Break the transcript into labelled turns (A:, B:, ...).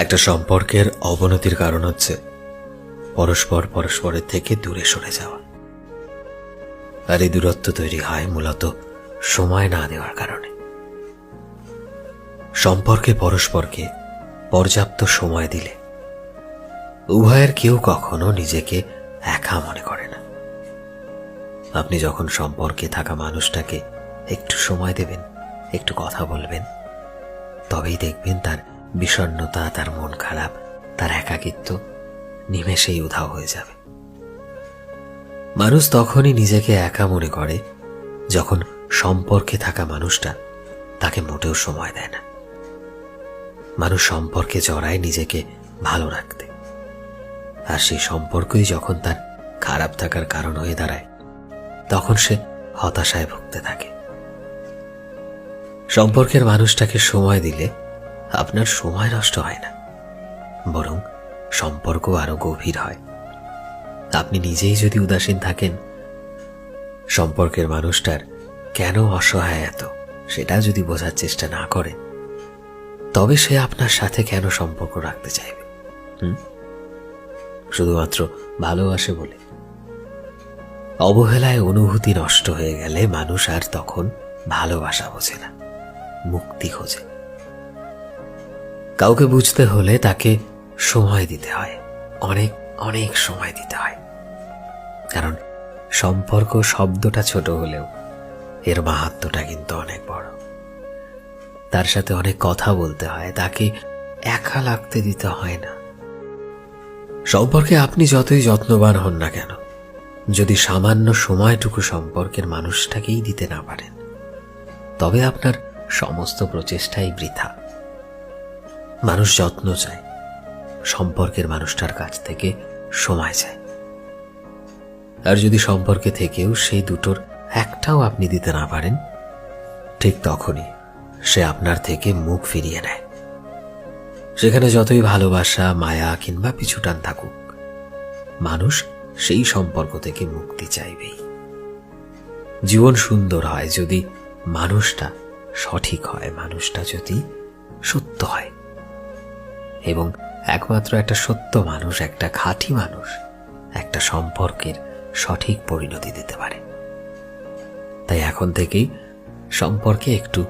A: একটা সম্পর্কের অবনতির কারণ হচ্ছে পরস্পরের থেকে দূরে সরে যাওয়া। আর এই দূরত্ব তৈরি হয় মূলত সময় না দেওয়ার কারণে। সম্পর্কে পরস্পরকে পর্যাপ্ত সময় দিলে উভয়ের কেউ কখনো নিজেকে একা মনে করে না। আপনি যখন সম্পর্কে থাকা মানুষটাকে একটু সময় দেবেন, একটু কথা বলবেন, তবেই দেখবেন তার বিষণ্ণতা, তার মন খারাপ, তার একাকিত্ব নিমেষেই উধাও হয়ে যাবে। মানুষ তখনই নিজেকে একা মনে করে যখন সম্পর্কে থাকা মানুষটা তাকে মোটেও সময় দেয় না। মানুষ সম্পর্কে জড়ায় নিজেকে ভালো রাখতে, আর সেই সম্পর্কই যখন তার খারাপ থাকার কারণ হয়ে দাঁড়ায়, তখন সে হতাশায় ভুগতে থাকে। সম্পর্কের মানুষটাকে সময় দিলে আপনার সময় নষ্ট হয় না, বরং সম্পর্ক আরো গভীর হয়। আপনি নিজেই যদি উদাসীন থাকেন, সম্পর্কের মানুষটার কেন অসহায় এত সেটা যদি বোঝার চেষ্টা না করেন, তবে সে আপনার সাথে কেন সম্পর্ক রাখতে চাইবে? শুধুমাত্র ভালোবাসে বলে? অবহেলায় অনুভূতি নষ্ট হয়ে গেলে মানুষ আর তখন ভালোবাসা বোঝে না, মুক্তি খোঁজে। কাউকে বুঝতে হলে তাকে সময় দিতে হয়, অনেক অনেক সময় দিতে হয়। কারণ সম্পর্ক শব্দটা ছোট হলেও এর মাহাত্ম্যটা কিন্তু অনেক বড়। তার সাথে অনেক কথা বলতে হয়, তাকে একা লাগতে দিতে হয় না। সম্পর্কে আপনি যতই যত্নবান হন না কেন, যদি সামান্য সময়টুকু সম্পর্কের মানুষটাকেই দিতে না পারেন, তবে আপনার সমস্ত প্রচেষ্টাই বৃথা। মানুষ যত্ন চায়, সম্পর্কের মানুষটার কাছ থেকে সময় চায়। আর যদি সম্পর্কে থেকেও সেই দুটোর একটাও আপনি দিতে না পারেন, ঠিক তখনই সে আপনার থেকে মুখ ফিরিয়ে নেয়। সেখানে যতই ভালোবাসা, মায়া কিংবা পিছুটান থাকুক, মানুষ সেই সম্পর্ক থেকে মুক্তি চাইবেই। জীবন সুন্দর হয় যদি মানুষটা সঠিক হয়, মানুষটা যদি সত্য হয়, এবং একমাত্র একটা সত্য মানুষ, একটা খাঁটি মানুষ একটা সম্পর্কের সঠিক পরিণতি দিতে পারে। তাই এখন থেকেই সম্পর্কে একটু